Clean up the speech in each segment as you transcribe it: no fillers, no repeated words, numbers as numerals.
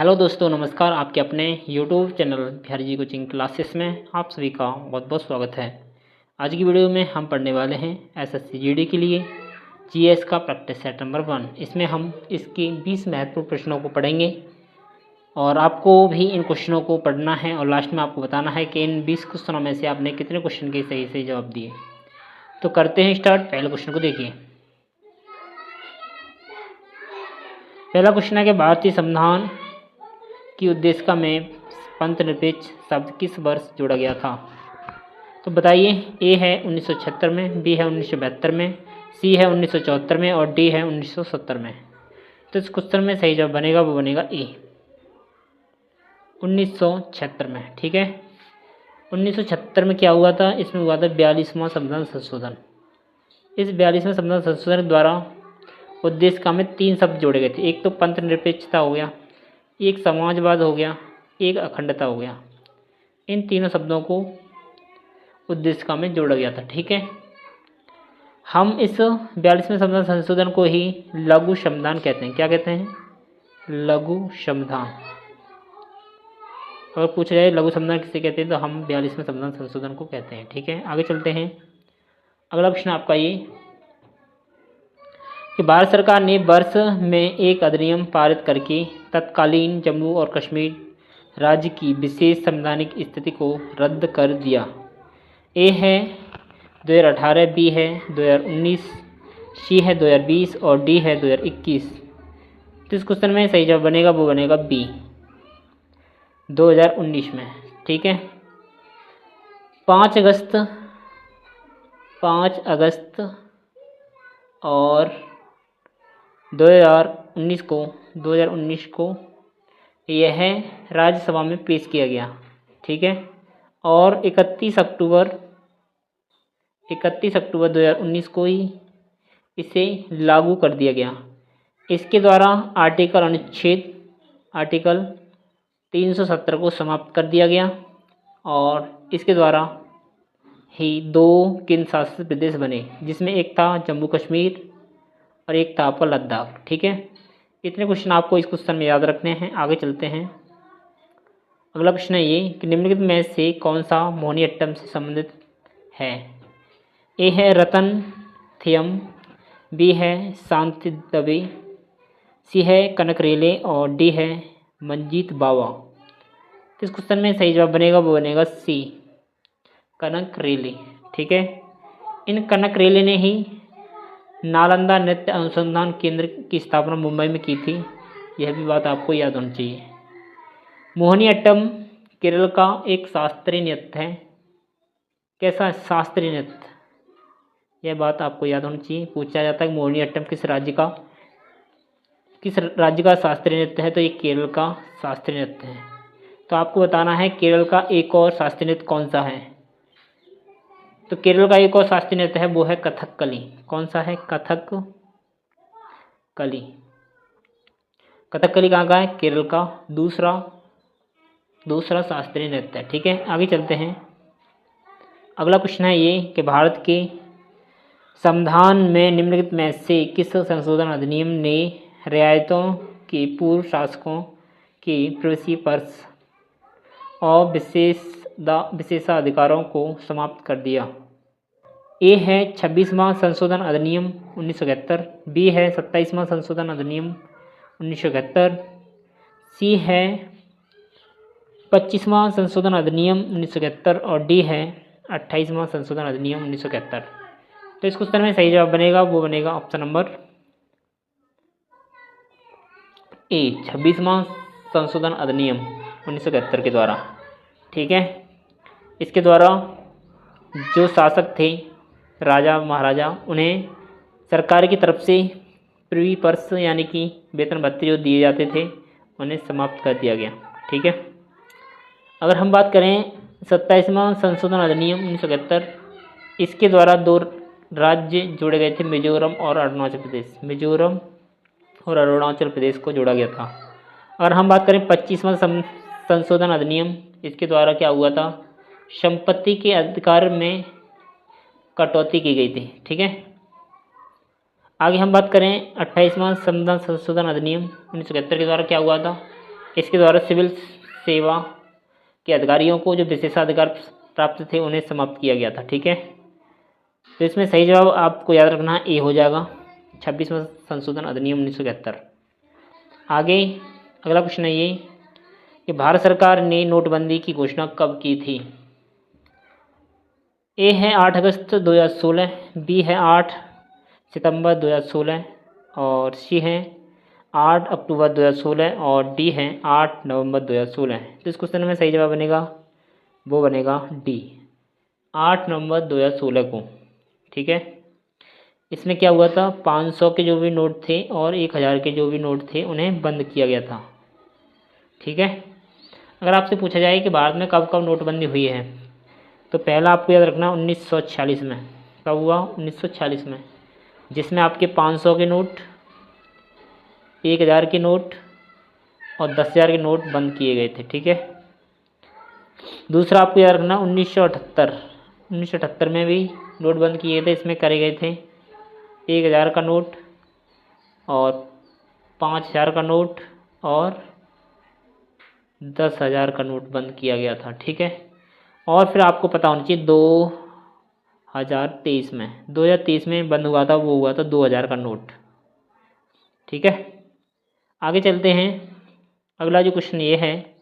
Hello दोस्तों, नमस्कार। आपके अपने YouTube channel Bihari ji coaching classes में आप सभी का बहुत बहुत स्वागत है। आज की वीडियो में हम पढ़ने वाले हैं एसएससी जीडी के लिए जीएस का प्रैक्टिस सेट नंबर 1। इसमें हम इसके 20 महत्वपूर्ण प्रश्नों को पढ़ेंगे और आपको भी इन क्वेश्चनों को पढ़ना है और लास्ट में आपको बताना है कि इन 20 क्वेश्चनों में से आपने कितने क्वेश्चन के सही सही जवाब दिए। तो करते हैं स्टार्ट। पहले क्वेश्चन को देखिए। पहला क्वेश्चन है कि भारतीय संविधान की उद्देशिका में पंथनिरपेक्ष शब्द किस वर्ष जोड़ा गया था? तो बताइए। ए है 1976 में, बी है 1972 में, सी है 1974 में और डी है 1970 में। तो इस क्वेश्चन में सही जवाब बनेगा वो बनेगा ए, 1976 में। ठीक है। 1976 में क्या हुआ था? इसमें हुआ था 42वां संविधान संशोधन। इस 42वें संविधान संशोधन द्वारा उद्देशिका में 3 शब्द जोड़े गए थे। एक तो पंथनिरपेक्षता हो गया, एक समाजवाद हो गया, एक अखंडता हो गया। इन तीनों शब्दों को उद्देशिका में जोड़ा गया था। ठीक है। हम इस 42वें संविधान संशोधन को ही लघु संविधान कहते हैं। क्या कहते हैं? लघु संविधान। अगर पूछा जाए लघु संविधान किसे कहते हैं तो हम 42वें संविधान संशोधन को कहते हैं। ठीक है। आगे चलते हैं। अगला प्रश्न आपका ये कि भारत सरकार ने वर्ष में एक अधिनियम पारित करके तत्कालीन जम्मू और कश्मीर राज्य की विशेष संवैधानिक स्थिति को रद्द कर दिया। ए है 2018, बी है 2019, सी है 2020 और डी है 2021। तो इस क्वेश्चन में सही जवाब बनेगा वो बनेगा बी, 2019 में। ठीक है। 5 अगस्त और 2019 को यह राज्यसभा में पेश किया गया। ठीक है। और 31 अक्टूबर 2019 को ही इसे लागू कर दिया गया। इसके द्वारा आर्टिकल 370 को समाप्त कर दिया गया और इसके द्वारा ही 2 केंद्र शासित प्रदेश बने, जिसमें एक था जम्मू कश्मीर और एक था आपका लद्दाख। ठीक है। इतने क्वेश्चन आपको इस क्वेश्चन में याद रखने हैं। आगे चलते हैं। अगला प्रश्न है ये कि निम्नलिखित में से कौन सा मोहिनीअट्टम से संबंधित है? ए है रतन थियम, बी है शांति दवे, सी है कनक रेले और डी है मंजीत बावा। तो इस क्वेश्चन में सही जवाब बनेगा वो बनेगा सी, कनक रेले। ठीक है। इन कनक रेले ने ही नालंदा नृत्य अनुसंधान केंद्र की स्थापना मुंबई में की थी। यह भी बात आपको याद होनी चाहिए। मोहिनीअट्टम केरल का एक शास्त्रीय नृत्य है। कैसा शास्त्रीय नृत्य? यह बात आपको याद होनी चाहिए। पूछा जाता है मोहिनीअट्टम किस राज्य का शास्त्रीय नृत्य है? तो ये केरल का शास्त्रीय नृत्य है। तो आपको बताना है केरल का एक और शास्त्रीय नृत्य कौन सा है। तो केरल का एक और शास्त्रीय नृत्य है वो है कथकली। कौन सा है? कथकली। कथकली कहाँ का है? केरल का दूसरा शास्त्रीय नृत्य है। ठीक है। आगे चलते हैं। अगला क्वेश्चन है ये कि भारत के संविधान में निम्नलिखित में से किस संशोधन अधिनियम ने रियायतों के पूर्व शासकों की प्रवेशी पर और विशेषाधिकारों को समाप्त कर दिया? ए है 26वां संशोधन अधिनियम 1971, बी है 27वां संशोधन अधिनियम 1971, सी है 25वां संशोधन अधिनियम 1971 और डी है 28वां संशोधन अधिनियम 1971। तो इस क्वेश्चन में सही जवाब बनेगा वो बनेगा ऑप्शन नंबर ए, 26वां संशोधन अधिनियम 1971 के द्वारा। ठीक है। इसके द्वारा जो शासक थे राजा महाराजा, उन्हें सरकार की तरफ से प्रिवी पर्स यानी कि वेतन भत्ते जो दिए जाते थे उन्हें समाप्त कर दिया गया। ठीक है। अगर हम बात करें 27वां संशोधन अधिनियम 1971, इसके द्वारा 2 राज्य जोड़े गए थे, मिजोरम और अरुणाचल प्रदेश। मिजोरम और अरुणाचल प्रदेश को जोड़ा गया था। अगर हम बात करें 25वां संशोधन अधिनियम, इसके द्वारा क्या हुआ था? संपत्ति के अधिकार में कटौती की गई थी। ठीक है। आगे हम बात करें 28वां संविधान संशोधन अधिनियम 1971 के द्वारा क्या हुआ था? इसके द्वारा सिविल सेवा के अधिकारियों को जो विशेषाधिकार प्राप्त थे उन्हें समाप्त किया गया था। ठीक है, तो इसमें सही जवाब आपको याद रखना है ए हो जाएगा, 26वां संशोधन अधिनियम 1971। आगे अगला क्वेश्चन है ये कि भारत सरकार ने नोटबंदी की घोषणा कब की थी। ए है 8 अगस्त 2016, बी है 8 सितंबर 2016 और सी है 8 अक्टूबर 2016 और डी है 8 नवंबर 2016। तो इस क्वेश्चन में सही जवाब बनेगा वो बनेगा डी, 8 नवंबर 2016 को। ठीक है, इसमें क्या हुआ था, 500 के जो भी नोट थे और 1000 के जो भी नोट थे उन्हें बंद किया गया था। ठीक है, अगर आपसे पूछा जाए कि भारत में कब कब नोटबंदी हुई है, तो पहला आपको याद रखना 1946 में। कब हुआ, 1946 में, जिसमें आपके 500 के नोट, 1000 के नोट और 10,000 के नोट बंद किए गए थे। ठीक है, दूसरा आपको याद रखना 1978 में भी नोट बंद किए थे। इसमें करे गए थे 1000 का नोट और 5000 का नोट और 10,000 का नोट बंद किया गया था। ठीक है, और फिर आपको पता होना चाहिए 2023 में बंद हुआ था, वो हुआ था 2000 का नोट। ठीक है, आगे चलते हैं। अगला जो क्वेश्चन ये है,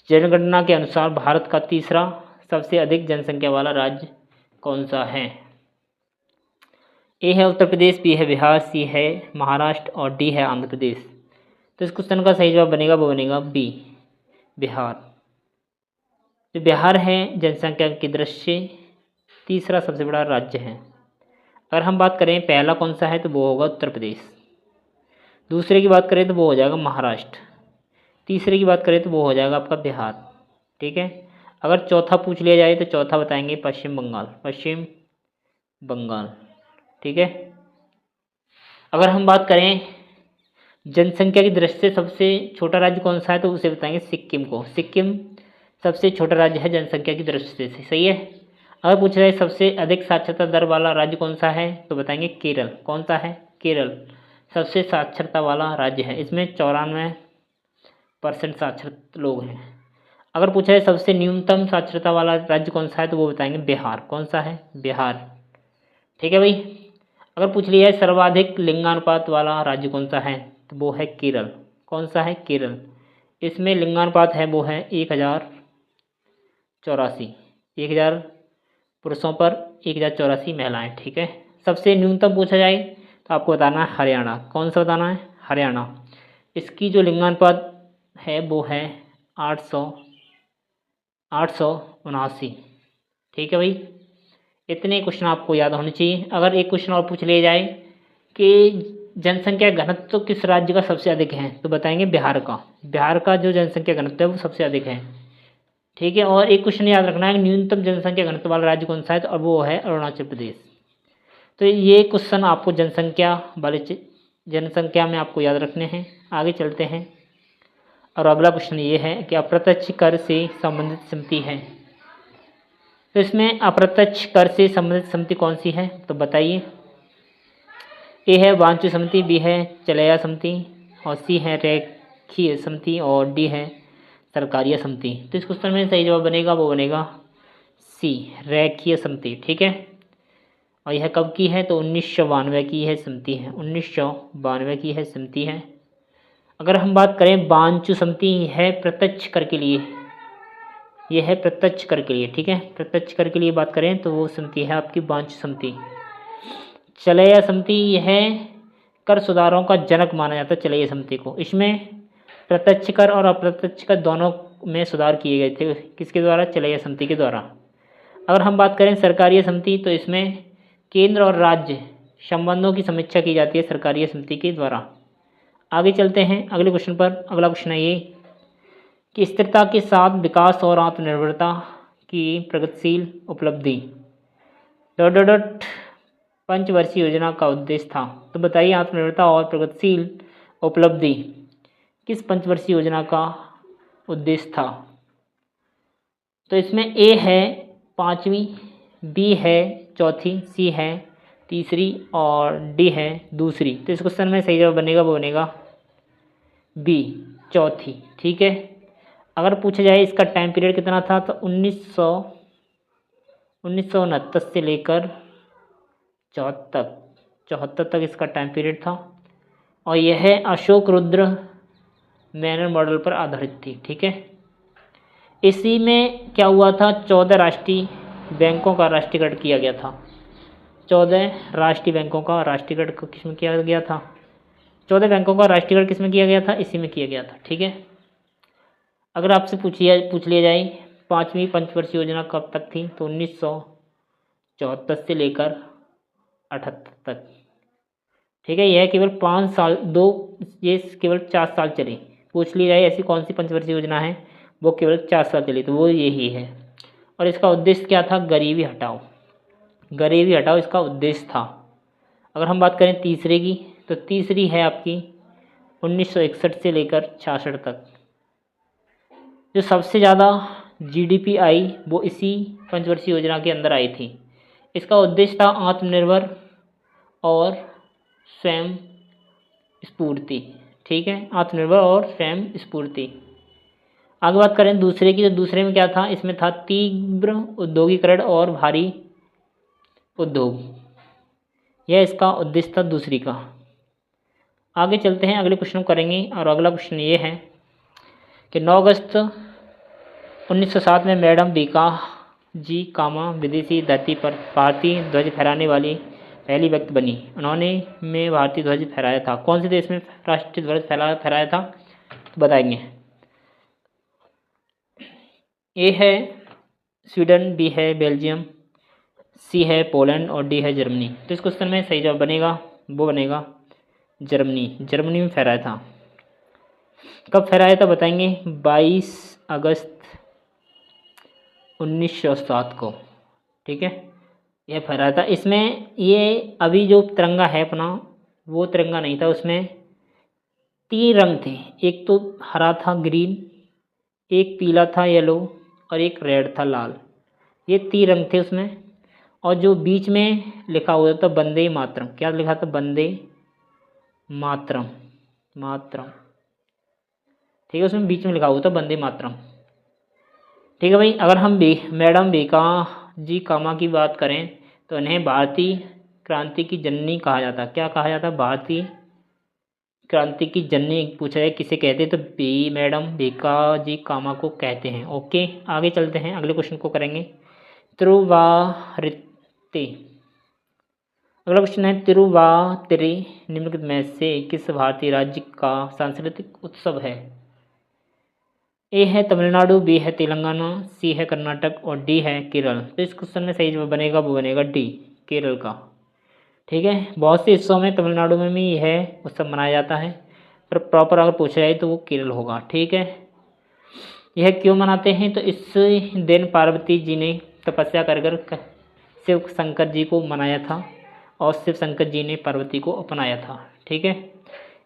जनगणना के अनुसार भारत का तीसरा सबसे अधिक जनसंख्या वाला राज्य कौन सा है। ए है उत्तर प्रदेश, बी है बिहार, सी है महाराष्ट्र और डी है आंध्र प्रदेश। तो इस क्वेश्चन का सही जवाब बनेगा वो बनेगा बी, बिहार। जो बिहार है जनसंख्या की दृष्टि से तीसरा सबसे बड़ा राज्य है। अगर हम बात करें पहला कौन सा है तो वो होगा उत्तर प्रदेश, दूसरे की बात करें तो वो हो जाएगा महाराष्ट्र, तीसरे की बात करें तो वो हो जाएगा आपका बिहार। ठीक है, अगर चौथा पूछ लिया जाए तो चौथा बताएंगे पश्चिम बंगाल। ठीक है, अगर हम बात करें जनसंख्या की दृष्टि से सबसे छोटा राज्य कौन सा है तो उसे बताएंगे सिक्किम को। सिक्किम सबसे छोटा राज्य है जनसंख्या की दृष्टि से। सही है, अगर पूछा जाए सबसे अधिक साक्षरता दर वाला राज्य कौन सा है तो बताएंगे केरल। कौन सा है, केरल सबसे साक्षरता वाला राज्य है, इसमें 94% साक्षर लोग हैं। अगर पूछा जाए सबसे न्यूनतम साक्षरता वाला राज्य कौन सा है तो वो बताएंगे बिहार। कौन सा है, बिहार। ठीक है भाई, अगर पूछ लिया है सर्वाधिक लिंगानुपात वाला राज्य कौन सा है तो वो है केरल। कौन सा है, केरल। इसमें लिंगानुपात है वो है 1084, 1000 पुरुषों पर 1084 महिलाएं। ठीक है, सबसे न्यूनतम पूछा जाए तो आपको बताना है हरियाणा। कौन सा बताना है, हरियाणा। इसकी जो लिंगानुपात है वो है 879। ठीक है भाई, इतने क्वेश्चन आपको याद होने चाहिए। अगर एक क्वेश्चन और पूछ लिया जाए कि जनसंख्या घनत्व किस राज्य का सबसे अधिक है तो बताएंगे बिहार का। बिहार का जो जनसंख्या घनत्व है वो सबसे अधिक है। ठीक है, और एक क्वेश्चन याद रखना है न्यूनतम जनसंख्या घनत्व वाला राज्य कौन सा है तो अब वो है अरुणाचल प्रदेश। तो ये क्वेश्चन आपको जनसंख्या में आपको याद रखने हैं। आगे चलते हैं और अगला क्वेश्चन ये है कि अप्रत्यक्ष कर से संबंधित समिति है, तो इसमें अप्रत्यक्ष कर से संबंधित समिति कौन सी है तो बताइए। ए है वांछित समिति, बी है चलैया समिति और सी है रेखीय समिति और डी है सरकारीय समिति। तो इस क्वेश्चन में सही जवाब बनेगा वो बनेगा सी, रेखीय समिति। ठीक है, और यह कब की है तो 1992 की है समिति है, 1992 की है समिति है। अगर हम बात करें वांछित समिति है प्रत्यक्ष कर के लिए, यह है प्रत्यक्ष कर के लिए। ठीक है, प्रत्यक्ष कर के लिए बात करें तो वो समिति है आपकी वांछित समिति। चलैया समिति यह कर सुधारों का जनक माना जाता है चलैया समिति को। इसमें प्रत्यक्ष कर और अप्रत्यक्ष कर दोनों में सुधार किए गए थे, किसके द्वारा, चलैया समिति के द्वारा। अगर हम बात करें सरकारीय समिति तो इसमें केंद्र और राज्य संबंधों की समीक्षा की जाती है सरकारीय समिति के द्वारा। आगे चलते हैं अगले क्वेश्चन पर। अगला क्वेश्चन है ये कि स्थिरता के साथ विकास और आत्मनिर्भरता की प्रगतिशील उपलब्धि पंचवर्षीय योजना का उद्देश्य था। तो बताइए आत्मनिर्भरता और प्रगतिशील उपलब्धि किस पंचवर्षीय योजना का उद्देश्य था। तो इसमें ए है 5वीं, बी है चौथी, सी है तीसरी और डी है दूसरी। तो इस क्वेश्चन में सही जवाब बनेगा वो बनेगा बी, चौथी। ठीक है, अगर पूछा जाए इसका टाइम पीरियड कितना था तो 1969 से लेकर 74 तक इसका टाइम पीरियड था और यह अशोक रुद्र मेनन मॉडल पर आधारित थी। ठीक है, इसी में क्या हुआ था, 14 राष्ट्रीय बैंकों का राष्ट्रीयकरण किया गया था। 14 राष्ट्रीय बैंकों का राष्ट्रीयकरण किसमें किया गया था? 14 बैंकों का राष्ट्रीयकरण किसमें किया गया था? इसी में किया गया था। ठीक है, अगर आपसे पूछ लिया जाए 5वीं पंचवर्षीय योजना कब तक थी तो 1974 से लेकर 78 तक। ठीक है, यह केवल 5 साल ये केवल 4 साल चली। पूछ ली जाए ऐसी कौन सी पंचवर्षीय योजना है वो केवल 4 साल चली तो वो यही है। और इसका उद्देश्य क्या था? गरीबी हटाओ। गरीबी हटाओ इसका उद्देश्य था। अगर हम बात करें तीसरे की तो तीसरी है आपकी 1961 से लेकर 66 तक। जो सबसे ज़्यादा जीडीपी आई वो इसी पंचवर्षीय योजना के अंदर आई थी। इसका उद्देश्य था आत्मनिर्भर और स्वयं स्फूर्ति। ठीक है, आत्मनिर्भर और स्वयं स्फूर्ति। आगे बात करें दूसरे की तो दूसरे में क्या था? इसमें था तीव्र औद्योगिकरण और भारी उद्योग। यह इसका उद्देश्य था दूसरी का। आगे चलते हैं, अगले क्वेश्चन करेंगे और अगला क्वेश्चन ये है कि 9 अगस्त 1907 में मैडम बीका जी कामा विदेशी धरती पर भारतीय ध्वज फहराने वाली पहली व्यक्ति बनी। उन्होंने में भारतीय ध्वज फहराया था। कौन से देश में राष्ट्रीय ध्वज फहराया था तो बताएंगे। ए है स्वीडन, बी है बेल्जियम, सी है पोलैंड और डी है जर्मनी। तो इस क्वेश्चन में सही जवाब बनेगा वो बनेगा जर्मनी। जर्मनी में फहराया था। कब फहराया था बताएंगे? 22 अगस्त 1907 को। ठीक है, यह फहराया था। इसमें ये अभी जो तिरंगा है अपना वो तिरंगा नहीं था, उसमें 3 रंग थे। एक तो हरा था ग्रीन, एक पीला था येलो और एक रेड था लाल। ये 3 रंग थे उसमें। और जो बीच में लिखा हुआ था वंदे मातरम। क्या लिखा था? वंदे मातरम। ठीक है, उसमें बीच में लिखा हुआ था वंदे मातरम। ठीक है भाई, अगर हम मैडम बीका जी कामा की बात करें तो इन्हें भारतीय क्रांति की जननी कहा जाता। क्या कहा जाता? भारतीय क्रांति की जननी पूछा जाए किसे कहते तो मैडम बीका जी कामा को कहते हैं। ओके, आगे चलते हैं, अगले क्वेश्चन को करेंगे। तिरुवारिते। अगला क्वेश्चन है तिरुवातिरी निम्नलिखित में से किस भारतीय राज्य का सांस्कृतिक उत्सव है? ए है तमिलनाडु, बी है तेलंगाना, सी है कर्नाटक और डी है केरल। तो इस क्वेश्चन में सही जवाब बनेगा वो बनेगा डी, केरल का। ठीक है, बहुत से हिस्सों में तमिलनाडु में भी यह उत्सव मनाया जाता है पर प्रॉपर अगर पूछा जाए तो वो केरल होगा। ठीक है, यह क्यों मनाते हैं तो इस दिन पार्वती जी ने तपस्या कर शिव शंकर जी को मनाया था और शिव शंकर जी ने पार्वती को अपनाया था। ठीक है,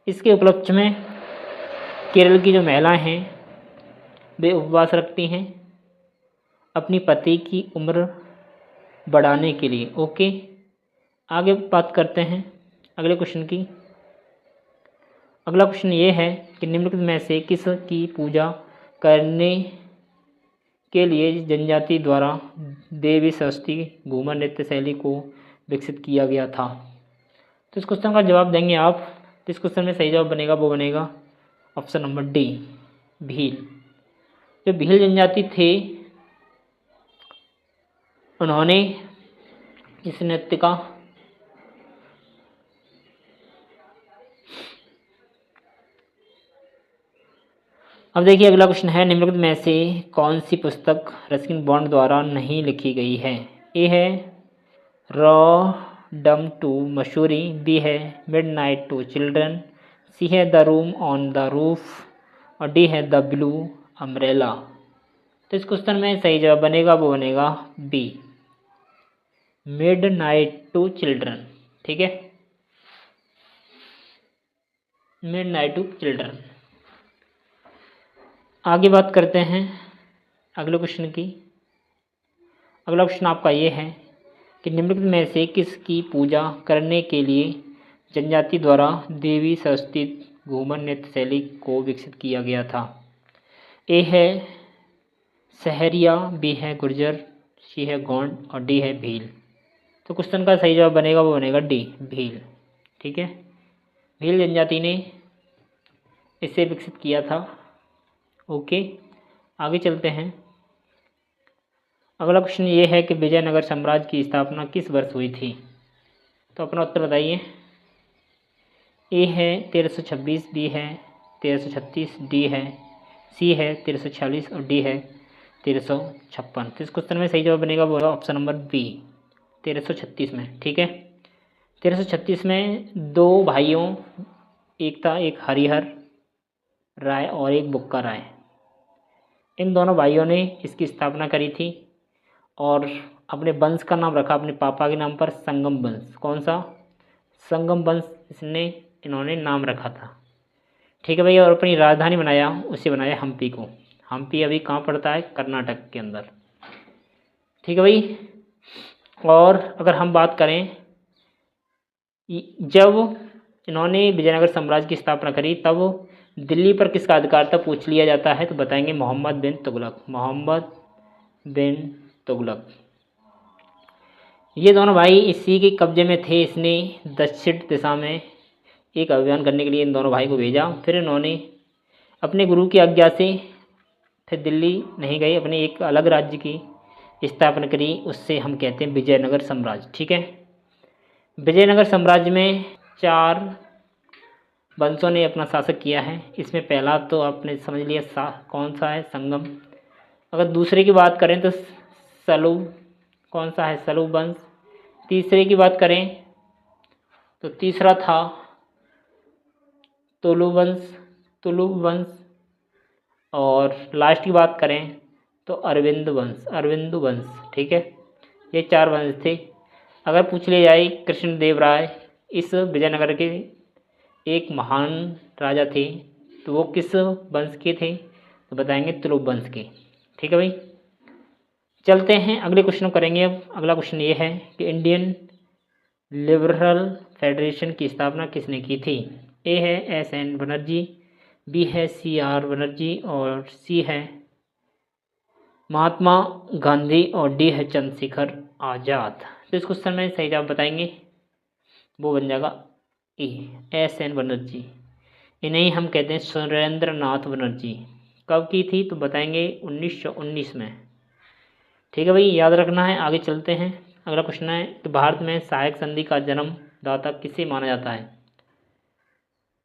इसके उपलक्ष्य में केरल की जो महिलाएं हैं वे उपवास रखती हैं अपनी पति की उम्र बढ़ाने के लिए। ओके, आगे बात करते हैं अगले क्वेश्चन की। अगला क्वेश्चन ये है कि निम्नलिखित में से किस की पूजा करने के लिए जनजाति द्वारा देवी सरस्वती घूमर नृत्य शैली को विकसित किया गया था? तो इस क्वेश्चन का जवाब देंगे आप। तो इस क्वेश्चन में सही जवाब बनेगा वो बनेगा ऑप्शन नंबर डी, भील। जो भील जनजाति थे उन्होंने इस नृत्य का अब देखिए अगला क्वेश्चन है निम्नलिखित में से कौन सी पुस्तक रस्किन बॉन्ड द्वारा नहीं लिखी गई है? ए है रॉडम टू मसूरी, बी है मिडनाइट टू चिल्ड्रन, सी है the room on the roof और डी है द ब्लू अम्ब्रेला। तो इस क्वेश्चन में सही जवाब बनेगा वो बनेगा बी, मिडनाइट टू चिल्ड्रन। ठीक है, मिडनाइट टू चिल्ड्रन। आगे बात करते हैं अगले क्वेश्चन की। अगला क्वेश्चन आपका ये है कि निम्नलिखित में से किसकी पूजा करने के लिए जनजाति द्वारा देवी सरस्वती घूमर नृत्य शैली को विकसित किया गया था? ए है सहरिया, बी है गुर्जर, सी है गोंड और डी है भील। तो क्वेश्चन का सही जवाब बनेगा वो बनेगा डी, भील। ठीक है, भील जनजाति ने इसे विकसित किया था। ओके, आगे चलते हैं। अगला क्वेश्चन ये है कि विजयनगर साम्राज्य की स्थापना किस वर्ष हुई थी? तो अपना उत्तर बताइए। ए है 1326, बी है 1336, डी है सी है 1346 और डी है 1356। तो इस क्वेश्चन में सही जवाब बनेगा वो ऑप्शन नंबर बी, 1336 में। ठीक है, 1336 में दो भाइयों, एक था एक हरिहर राय और एक बुक्का राय, इन दोनों भाइयों ने इसकी स्थापना करी थी और अपने वंश का नाम रखा अपने पापा के नाम पर, संगम वंश। कौन सा? संगम वंश इन्होंने नाम रखा था। ठीक है भाई, और अपनी राजधानी बनाया, उसे बनाया हम्पी को। हम्पी अभी कहाँ पड़ता है? कर्नाटक के अंदर। ठीक है भाई, और अगर हम बात करें जब इन्होंने विजयनगर साम्राज्य की स्थापना करी तब दिल्ली पर किसका अधिकार था पूछ लिया जाता है, तो बताएंगे मोहम्मद बिन तुगलक। मोहम्मद बिन तुगलक, ये दोनों भाई इसी के कब्जे में थे। इसने दक्षिण दिशा में एक अभियान करने के लिए इन दोनों भाई को भेजा। फिर इन्होंने अपने गुरु की आज्ञा से फिर दिल्ली नहीं गए, अपने एक अलग राज्य की स्थापना करी, उससे हम कहते हैं विजयनगर साम्राज्य। ठीक है, विजयनगर साम्राज्य में 4 वंशों ने अपना शासक किया है। इसमें पहला तो आपने समझ लिया कौन सा है? संगम। अगर दूसरे की बात करें तो सलू, कौन सा है? सलू वंश। तीसरे की बात करें तो तीसरा था तुलु वंश। और लास्ट की बात करें तो अरविंदु वंश। ठीक है, ये 4 वंश थे। अगर पूछ लिया जाए कृष्णदेव राय इस विजयनगर के एक महान राजा थे, तो वो किस वंश के थे? तो बताएंगे तुलु वंश के। ठीक है भाई, चलते हैं अगले क्वेश्चन करेंगे। अब अगला क्वेश्चन ये है कि इंडियन लिबरल फेडरेशन की स्थापना किसने की थी? ए है एस.एन. बनर्जी, बी है C.R. बनर्जी और सी है महात्मा गांधी और डी है चंद्रशेखर आज़ाद। तो इस क्वेश्चन में सही जवाब बताएंगे वो बन जाएगा ए, एस.एन. बनर्जी। इन्हें हम कहते हैं सुरेंद्र नाथ बनर्जी। कब की थी? तो बताएंगे 1919 में। ठीक है भाई, याद रखना है। आगे चलते हैं। अगला क्वेश्चन है कि भारत में सहायक संधि का जन्मदाता किसे माना जाता है?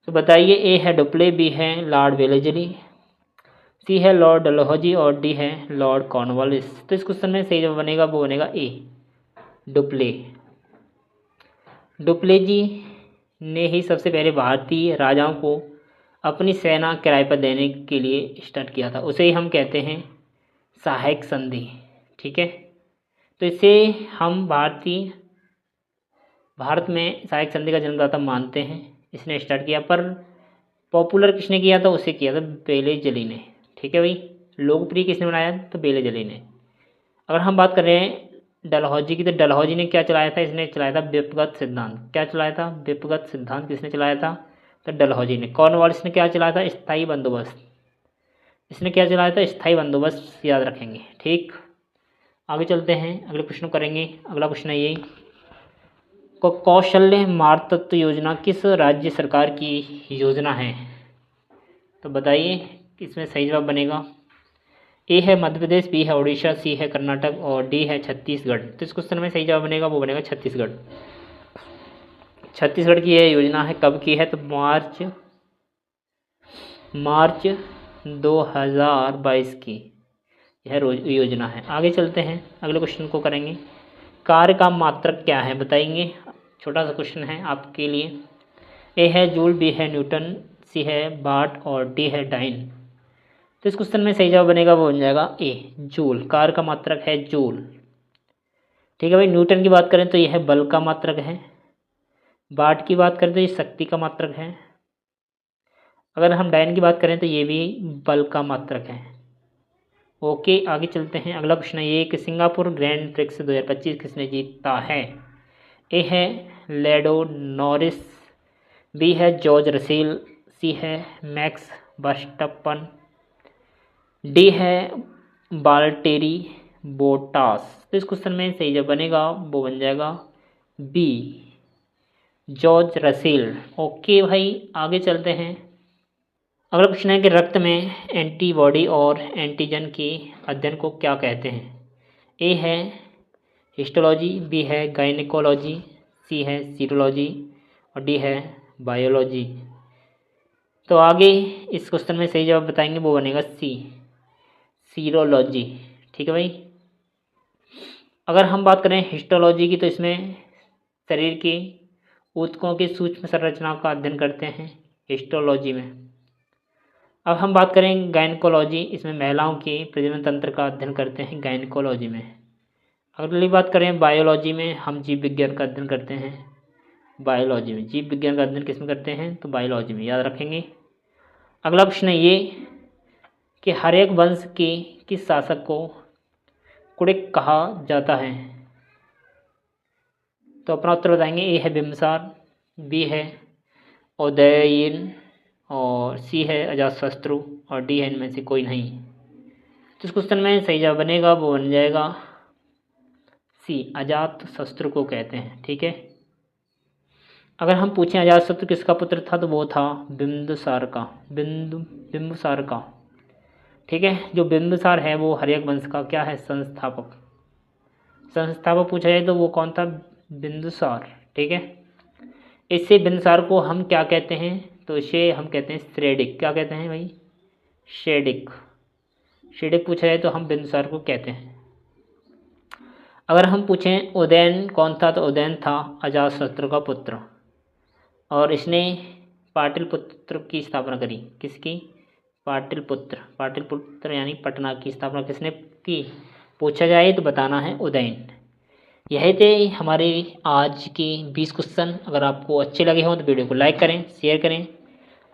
तो बताइए। ए है डुप्ले, बी है लॉर्ड वेलेस्ली, सी है लॉर्ड डलहौजी और डी है लॉर्ड कॉर्नवालिस। तो इस क्वेश्चन में सही जवाब बनेगा वो बनेगा ए, डुप्ले। डुप्ले जी ने ही सबसे पहले भारतीय राजाओं को अपनी सेना किराए पर देने के लिए स्टार्ट किया था। उसे ही हम कहते हैं सहायक संधि। ठीक है, तो इसे हम भारत में सहायक संधि का जन्मदाता मानते हैं। इसने स्टार्ट किया, पर पॉपुलर किसने किया था? उसे किया था वेलेस्ली ने। ठीक है भाई, लोकप्रिय किसने बनाया? तो वेलेस्ली ने। अगर हम बात कर रहे हैं डलहौजी की, तो डलहौजी ने क्या चलाया था? इसने चलाया था व्यक्तिगत सिद्धांत। क्या चलाया था? व्यक्तिगत सिद्धांत किसने चलाया था? तो डलहौजी ने। कॉर्नवालिस ने क्या चलाया था? स्थायी बंदोबस्त। इसने क्या चलाया था? स्थायी बंदोबस्त, याद रखेंगे। ठीक, आगे चलते हैं, अगले क्वेश्चन करेंगे। अगला क्वेश्चन है ये, कौशल्य मातृत्व योजना किस राज्य सरकार की योजना है? तो बताइए इसमें सही जवाब बनेगा। ए है मध्य प्रदेश, बी है उड़ीसा, सी है कर्नाटक और डी है छत्तीसगढ़। तो इस क्वेश्चन में सही जवाब बनेगा वो बनेगा छत्तीसगढ़। छत्तीसगढ़ की यह योजना है, कब की है? तो मार्च 2022 की यह योजना है। आगे चलते हैं, अगले क्वेश्चन को करेंगे। कार्य का मात्रक क्या है? बताएंगे। छोटा सा क्वेश्चन है आपके लिए। ए है जूल, बी है न्यूटन, सी है वाट और डी है डाइन। तो इस क्वेश्चन में सही जवाब बनेगा वो बन जाएगा ए, जूल। कार्य का मात्रक है जूल। ठीक है भाई, न्यूटन की बात करें तो यह बल का मात्रक है। वाट की बात करें तो ये शक्ति का मात्रक है। अगर हम डाइन की बात करें तो ये भी बल का मात्रक है। ओके, आगे चलते हैं। अगला क्वेश्चन है ये कि सिंगापुर ग्रैंड प्रिक्स 2025 किसने जीता है? ए है लेडो नॉरिस, बी है जॉर्ज रसेल, सी है मैक्स वर्स्टप्पन, डी है वाल्टेरी बोटास। तो इस क्वेश्चन में सही जब बनेगा वो बन जाएगा बी, जॉर्ज रसेल। ओके भाई, आगे चलते हैं। अगला क्वेश्चन है कि रक्त में एंटीबॉडी और एंटीजन के अध्ययन को क्या कहते हैं। ए है हिस्टोलॉजी, बी है गायनेकोलॉजी, सी है सीरोलॉजी और डी है बायोलॉजी। तो आगे इस क्वेश्चन में सही जवाब बताएंगे वो बनेगा सी, सीरोलॉजी। ठीक है भाई। अगर हम बात करें हिस्टोलॉजी की तो इसमें शरीर के ऊतकों की सूक्ष्म संरचना का अध्ययन करते हैं हिस्टोलॉजी में। अब हम बात करें गायनेकोलॉजी, इसमें महिलाओं के प्रजनन तंत्र का अध्ययन करते हैं गायनेकोलॉजी में। अगली बात करें बायोलॉजी में, हम जीव विज्ञान का अध्ययन करते हैं बायोलॉजी में। जीव विज्ञान का अध्ययन किस में करते हैं तो बायोलॉजी में, याद रखेंगे। अगला प्रश्न है ये कि हर एक वंश के किस शासक को कुड़िक कहा जाता है। तो अपना उत्तर बताएंगे। ए है बिम्बिसार, बी है उदयन और सी है अजातशत्रु और डी है इनमें से कोई नहीं। तो इस क्वेश्चन में सही जवाब बनेगा वो बन जाएगा सी, अजातशत्रु को कहते हैं। ठीक है। अगर हम पूछें अजातशत्रु किसका पुत्र था तो वो था बिंदुसार का, बिंदुसार का। ठीक है। जो बिंदुसार है वो हर्यक वंश का क्या है, संस्थापक। संस्थापक पूछा जाए तो वो कौन था, बिंदुसार। ठीक है। इससे बिंदुसार को हम क्या कहते हैं तो इसे हम कहते हैं श्रेडिक। क्या कहते हैं भाई, शेडिक। शेडिक पूछा जाए तो हम बिंदुसार को कहते हैं। अगर हम पूछें उदयन कौन था तो उदयन था अजातशत्रु का पुत्र और इसने पाटलिपुत्र की स्थापना करी। किसकी, पाटलिपुत्र। पाटलिपुत्र यानी पटना की स्थापना किसने की, पूछा जाए तो बताना है उदयन। यही थे हमारे आज के 20 क्वेश्चन। अगर आपको अच्छे लगे हों तो वीडियो को लाइक करें, शेयर करें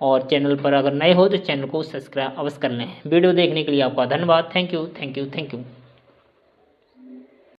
और चैनल पर अगर नए हो तो चैनल को सब्सक्राइब अवश्य कर लें। वीडियो देखने के लिए आपका धन्यवाद। Thank you, thank you, thank you.